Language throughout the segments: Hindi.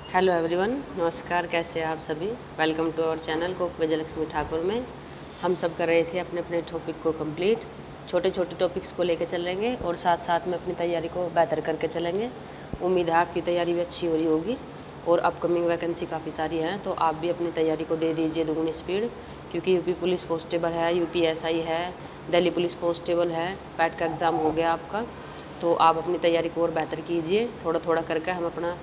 हेलो एवरीवन, नमस्कार। कैसे हैं आप सभी। Welcome to our channel cook Vijayalakshmi Thakur में हम सब कर रहे थे अपने अपने टॉपिक को कंप्लीट। छोटे छोटे टॉपिक्स को लेकर चलेंगे और साथ साथ में अपनी तैयारी को बेहतर करके चलेंगे। उम्मीद है आपकी तैयारी भी अच्छी हो रही होगी और अपकमिंग वैकेंसी काफ़ी सारी हैं, तो आप भी अपनी तैयारी को दे दीजिए दुगनी स्पीड, क्योंकि यूपी पुलिस कांस्टेबल है, यूपीएसआई है, दिल्ली पुलिस कांस्टेबल है, पैट का एग्ज़ाम हो गया आपका। तो आप अपनी तैयारी को और बेहतर कीजिए। थोड़ा थोड़ा करके हम अपना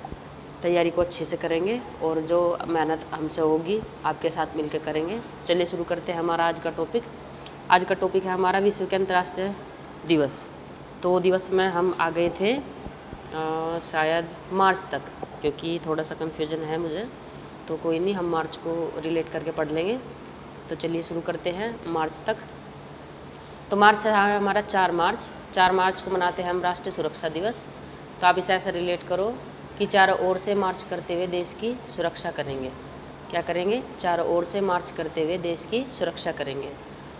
तैयारी को अच्छे से करेंगे और जो मेहनत हमसे होगी आपके साथ मिलकर करेंगे। चलिए शुरू करते हैं हमारा आज का टॉपिक। आज का टॉपिक है हमारा विश्व के अंतर्राष्ट्रीय दिवस। तो दिवस में हम आ गए थे शायद मार्च तक, क्योंकि थोड़ा सा कन्फ्यूजन है मुझे, तो कोई नहीं, हम मार्च को रिलेट करके पढ़ लेंगे। तो चलिए शुरू करते हैं मार्च तक। तो मार्च है हमारा 4 मार्च। 4 मार्च को मनाते हैं हम राष्ट्रीय सुरक्षा दिवस। तो आप इसे ऐसा रिलेट करो कि चारों ओर से मार्च करते हुए देश की सुरक्षा करेंगे। क्या करेंगे? चारों ओर से मार्च करते हुए देश की सुरक्षा करेंगे।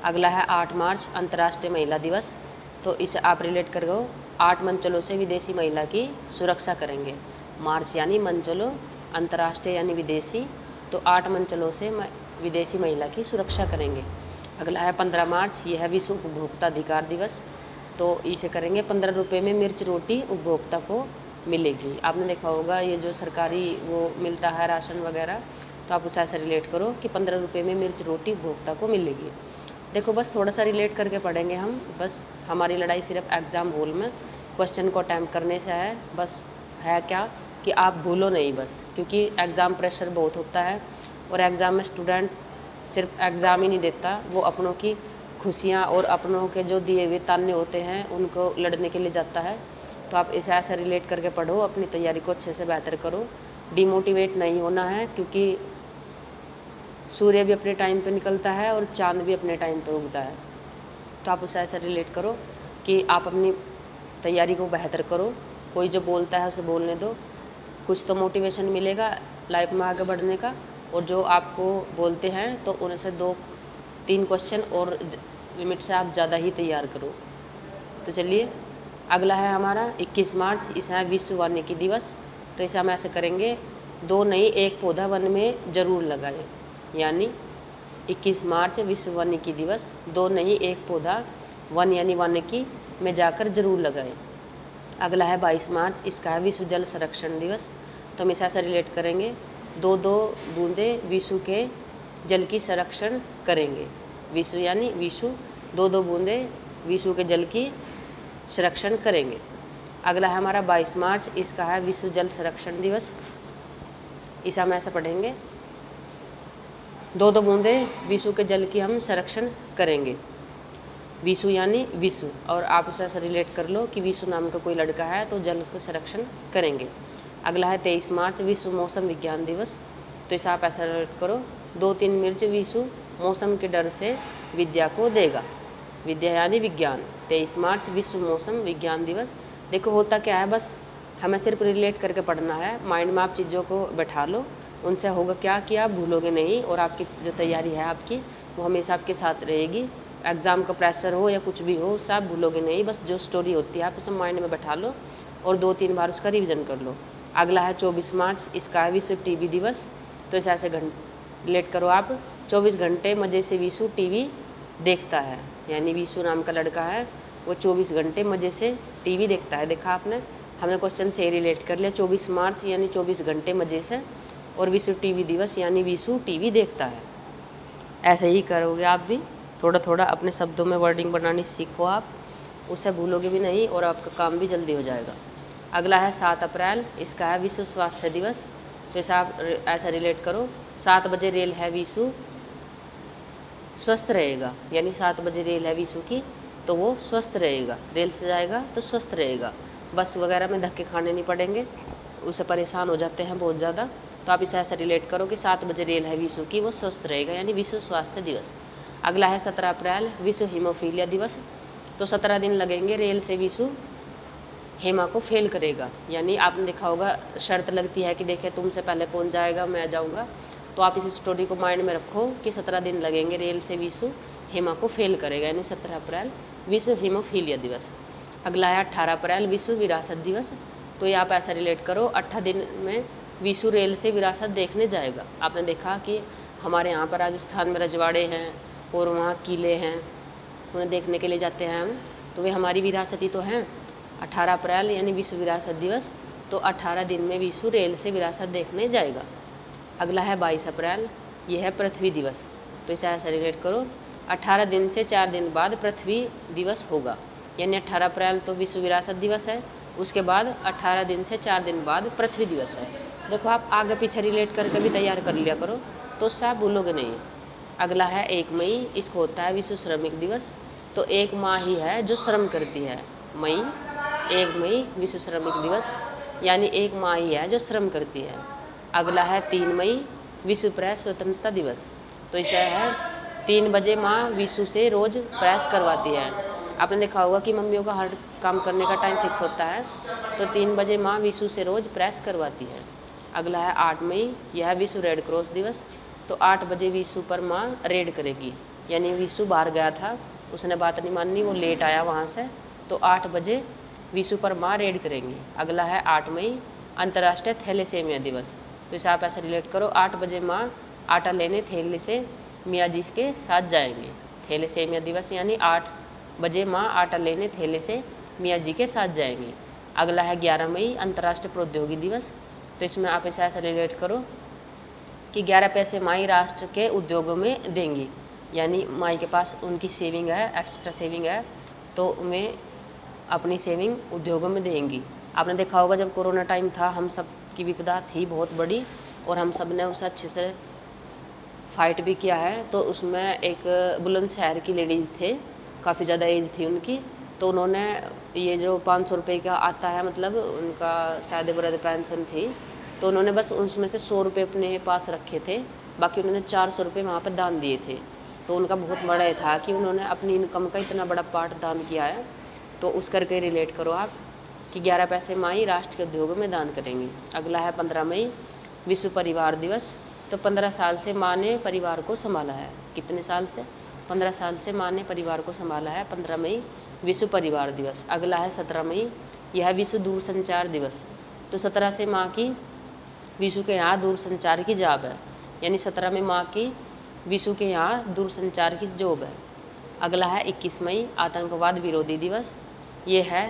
अगला है 8 मार्च, अंतर्राष्ट्रीय महिला दिवस। तो इसे आप रिलेट करो 8 मंचलों से विदेशी महिला की सुरक्षा करेंगे। मार्च यानी मंचलों, अंतर्राष्ट्रीय यानी विदेशी, तो 8 मंचलों से विदेशी महिला की सुरक्षा करेंगे। अगला है 15 मार्च, यह है विश्व उपभोक्ता अधिकार दिवस। तो इसे करेंगे 15 रुपये में मिर्च रोटी उपभोक्ता को मिलेगी। आपने देखा होगा ये जो सरकारी वो मिलता है राशन वगैरह, तो आप उसे ऐसा रिलेट करो कि 15 रुपये में मिर्च रोटी उपभोक्ता को मिलेगी। देखो बस थोड़ा सा रिलेट करके पढ़ेंगे हम। बस हमारी लड़ाई सिर्फ एग्ज़ाम हॉल में क्वेश्चन को अटैम्प्ट करने से है। बस है क्या कि आप भूलो नहीं बस, क्योंकि एग्ज़ाम प्रेशर बहुत होता है और एग्ज़ाम में स्टूडेंट सिर्फ एग्ज़ाम ही नहीं देता, वो अपनों की खुशियाँ और अपनों के जो दिए हुए ताने होते हैं उनको लड़ने के लिए जाता है। तो आप इसे ऐसा रिलेट करके पढ़ो, अपनी तैयारी को अच्छे से बेहतर करो। डिमोटिवेट नहीं होना है, क्योंकि सूर्य भी अपने टाइम पे निकलता है और चांद भी अपने टाइम पे उगता है। तो आप उसे ऐसा रिलेट करो कि आप अपनी तैयारी को बेहतर करो। कोई जो बोलता है उसे बोलने दो, कुछ तो मोटिवेशन मिलेगा लाइफ में आगे बढ़ने का। और जो आपको बोलते हैं तो उनसे 2-3 क्वेश्चन और लिमिट से आप ज़्यादा ही तैयार करो। तो चलिए अगला है हमारा 21 मार्च, इसे है विश्व वानिकी दिवस। तो इसे हम ऐसे करेंगे 2 नहीं 1 पौधा वन में ज़रूर लगाएं। यानी 21 मार्च विश्व वानिकी दिवस, 2 नहीं 1 पौधा वन यानी वानिकी में जाकर ज़रूर लगाएं। अगला है 22 मार्च, इसका है विश्व जल संरक्षण दिवस। तो हम इसे ऐसा रिलेट करेंगे 2-2 बूंदें विश्व के जल की संरक्षण करेंगे। विश्व यानी विश्व, 2-2 बूंदें विश्व के जल की संरक्षण करेंगे। अगला है हमारा 22 मार्च, इसका है विश्व जल संरक्षण दिवस। इसे हम ऐसा पढ़ेंगे 2-2 बूंदें विश्व के जल की हम संरक्षण करेंगे। विश्व यानी विश्व, और आप उसे ऐसा रिलेट कर लो कि विश्व नाम का कोई लड़का है तो जल का संरक्षण करेंगे। अगला है 23 मार्च, विश्व मौसम विज्ञान दिवस। तो इसे आप ऐसा रिलेट करो 2-3 मिर्च विश्व मौसम के डर से विद्या को देगा। विद्या यानी विज्ञान। 23 मार्च विश्व मौसम विज्ञान दिवस। देखो होता क्या है, बस हमें सिर्फ रिलेट करके पढ़ना है। माइंड में आप चीज़ों को बैठा लो, उनसे होगा क्या कि आप भूलोगे नहीं और आपकी जो तैयारी है आपकी वो हमेशा आपके साथ रहेगी। एग्ज़ाम का प्रेशर हो या कुछ भी हो, उससे आप भूलोगे नहीं। बस जो स्टोरी होती है आप उसे माइंड में बैठा लो और 2-3 बार उसका रिविज़न कर लो। अगला है 24 मार्च, इसका है विश्व टीवी दिवस। तो इसे ऐसे रिलेट करो आप 24 घंटे मज़े से विश्व टीवी देखता है। यानी विशु नाम का लड़का है वो 24 घंटे मज़े से टीवी देखता है। देखा आपने, हमने क्वेश्चन से रिलेट कर लिया। 24 मार्च यानी 24 घंटे मज़े से, और विश्व टीवी दिवस यानी विशु टीवी देखता है। ऐसे ही करोगे आप भी, थोड़ा थोड़ा अपने शब्दों में वर्डिंग बनानी सीखो आप, उससे भूलोगे भी नहीं और आपका काम भी जल्दी हो जाएगा। अगला है 7 अप्रैल, इसका है विश्व स्वास्थ्य दिवस। तो इसे आप ऐसा रिलेट करो 7 बजे रेल है विशु स्वस्थ रहेगा। यानी 7 बजे रेल है विशु की तो वो स्वस्थ रहेगा, रेल से जाएगा तो स्वस्थ रहेगा। बस वगैरह में धक्के खाने नहीं पड़ेंगे, उससे परेशान हो जाते हैं बहुत ज़्यादा। तो आप इसे ऐसा रिलेट करो कि 7 बजे रेल है विशु की, वो स्वस्थ रहेगा, यानी विश्व स्वास्थ्य दिवस। अगला है 17 अप्रैल, विश्व हीमोफीलिया दिवस। तो 17 दिन लगेंगे रेल से विशु हेमा को फेल करेगा। यानी आपने देखा होगा शर्त लगती है कि देखे तुमसे पहले कौन जाएगा, मैं जाऊँगा। तो आप इस स्टोरी को माइंड में रखो कि 17 दिन लगेंगे रेल से विशु हेमा को फेल करेगा, यानी 17 अप्रैल विश्व हीमोफीलिया दिवस। अगला है 18 अप्रैल विश्व विरासत दिवस। तो ये आप ऐसा रिलेट करो 18 दिन में विशु रेल से विरासत देखने जाएगा। आपने देखा कि हमारे यहाँ पर राजस्थान में रजवाड़े हैं और वहाँ किले हैं, उन्हें देखने के लिए जाते हैं हम, तो वे हमारी विरासत ही तो हैं। 18 अप्रैल यानी विश्व विरासत दिवस, तो 18 दिन में विशु रेल से विरासत देखने जाएगा। अगला है 22 अप्रैल, यह है पृथ्वी दिवस, तो इसे ऐसा रिलेट करो, 18 दिन से 4 दिन बाद पृथ्वी दिवस होगा। यानी 18 अप्रैल तो विश्व विरासत दिवस है, उसके बाद 18 दिन से 4 दिन बाद पृथ्वी दिवस है। देखो आप आगे पीछे रिलेट करके भी तैयार कर लिया करो, तो उससे आप भूलोगे नहीं। अगला है 1 मई, इसको होता है विश्व श्रमिक दिवस, तो 1 माह ही है जो श्रम करती है। मई 1 मई विश्व श्रमिक दिवस, यानी 1 माह ही है जो श्रम करती है। अगला है 3 मई विश्व प्रेस स्वतंत्रता दिवस, तो इसे है 3 बजे माँ विशु से रोज प्रेस करवाती है। आपने देखा होगा कि मम्मियों का हर काम करने का टाइम फिक्स होता है, तो 3 बजे माँ विशु से रोज प्रेस करवाती है। अगला है 8 मई, यह विश्व रेड क्रॉस दिवस, तो 8 बजे विशु पर माँ रेड करेगी। यानी विशु बाहर गया था, उसने बात नहीं मानी, वो लेट आया वहाँ से, तो 8 बजे विशु पर माँ रेड करेंगी। अगला है 8 मई अंतर्राष्ट्रीय थैलेसेमिया दिवस, तो इसे आप ऐसे रिलेट करो, 8 बजे माँ आटा लेने थैले से मियाँ जी के साथ जाएंगे। थैलेसेमिया दिवस यानी 8 बजे माँ आटा लेने थैले से मियाँ जी के साथ जाएंगे। अगला है 11 मई अंतर्राष्ट्रीय प्रौद्योगिकी दिवस, तो इसमें आप इसे ऐसा रिलेट करो कि 11 पैसे माई राष्ट्र के उद्योगों में देंगी। यानी माई के पास उनकी सेविंग है, एक्स्ट्रा सेविंग है, तो वे अपनी सेविंग उद्योगों में देंगी। आपने देखा होगा जब कोरोना टाइम था, हम सब की विपदा थी बहुत बड़ी, और हम सब ने उसे अच्छे से फाइट भी किया है। तो उसमें एक बुलंदशहर की लेडीज़ थे, काफ़ी ज़्यादा एज थी उनकी, तो उन्होंने ये जो 500 रुपये का आता है, मतलब उनका शायद वृद्ध पेंशन थी, तो उन्होंने बस उसमें से 100 रुपये अपने पास रखे थे, बाकी उन्होंने 400 रुपये वहाँ पर दान दिए थे। तो उनका बहुत बड़ा था कि उन्होंने अपनी इनकम का इतना बड़ा पार्ट दान किया है। तो उस करके रिलेट करो आप कि 11 पैसे माई राष्ट्र के उद्योगों में दान करेंगी। अगला है 15 मई विश्व परिवार दिवस, तो 15 साल से माँ ने परिवार को संभाला है। कितने साल से? 15 साल से माँ ने परिवार को संभाला है। 15 मई विश्व परिवार दिवस। अगला है 17 मई, यह विश्व दूरसंचार दिवस, तो 17 से माँ की विशु के यहाँ दूरसंचार की जॉब है। यानी 17 में माँ की विशु के यहाँ दूरसंचार की जॉब है। अगला है 21 मई आतंकवाद विरोधी दिवस, ये है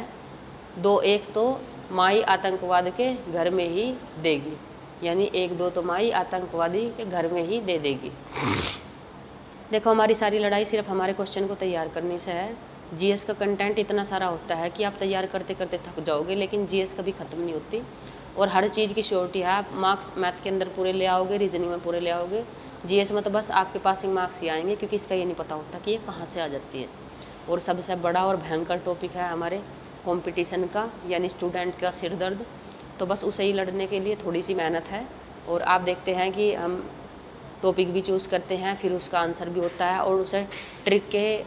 2-1 तो माई आतंकवाद के घर में ही देगी। यानी 1-2 तो माई आतंकवादी के घर में ही दे देगी। देखो हमारी सारी लड़ाई सिर्फ हमारे क्वेश्चन को तैयार करने से है। जीएस का कंटेंट इतना सारा होता है कि आप तैयार करते करते थक जाओगे, लेकिन जीएस कभी ख़त्म नहीं होती, और हर चीज़ की श्योरिटी है। आप मार्क्स मैथ के अंदर पूरे ले आओगे, रीजनिंग में पूरे ले आओगे, जीएस में तो बस आपके पासिंग मार्क्स ही आएंगे, क्योंकि इसका ये नहीं पता होता कि ये कहाँ से आ जाती है। और सबसे बड़ा और भयंकर टॉपिक है हमारे कंपटीशन का, यानी स्टूडेंट का सिर दर्द। तो बस उसे ही लड़ने के लिए थोड़ी सी मेहनत है, और आप देखते हैं कि हम टॉपिक भी चूज़ करते हैं, फिर उसका आंसर भी होता है, और उसे ट्रिक के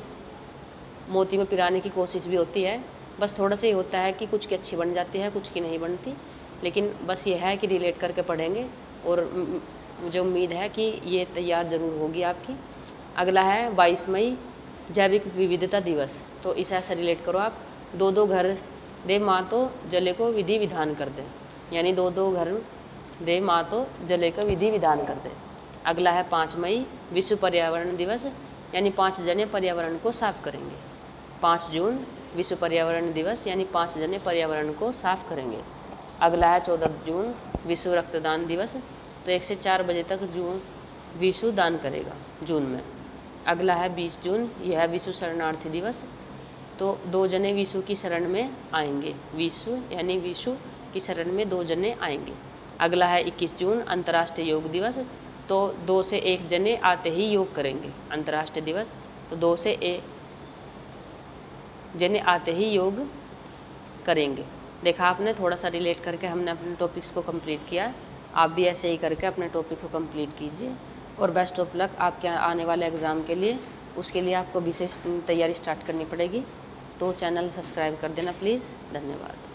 मोती में पिराने की कोशिश भी होती है। बस थोड़ा सा ही होता है कि कुछ की अच्छी बन जाती है, कुछ की नहीं बनती, लेकिन बस ये है कि रिलेट करके पढ़ेंगे, और मुझे उम्मीद है कि ये तैयार ज़रूर होगी आपकी। अगला है 22 मई जैविक विविधता दिवस, तो इसे ऐसा रिलेट करो आप, 2-2 घर दे माँ तो जले को विधि विधान कर दे। यानी 2-2 घर दे माँ तो जले को विधि विधान कर दे। अगला है 5 मई विश्व पर्यावरण दिवस, यानी 5 जने पर्यावरण को साफ करेंगे। 5 जून विश्व पर्यावरण दिवस, यानी 5 जने पर्यावरण को साफ करेंगे। अगला है 14 जून विश्व रक्तदान दिवस, तो 1 से 4 बजे तक विश्व दान करेगा जून में। अगला है 20 जून, यह है विश्व शरणार्थी दिवस, तो 2 जने विश्व की शरण में आएंगे। विश्व यानी विश्व की शरण में 2 जने आएंगे। अगला है 21 जून अंतर्राष्ट्रीय योग दिवस, तो 2 से 1 जने आते ही योग करेंगे। अंतर्राष्ट्रीय दिवस, तो 2 से 1 जने आते ही योग करेंगे। देखा आपने, थोड़ा सा रिलेट करके हमने अपने टॉपिक्स को कंप्लीट किया। आप भी ऐसे ही करके अपने टॉपिक को कंप्लीट कीजिए, और बेस्ट ऑफ लक आपके आने वाले एग्ज़ाम के लिए। उसके लिए आपको विशेष तैयारी स्टार्ट करनी पड़ेगी, तो चैनल सब्सक्राइब कर देना प्लीज़। धन्यवाद।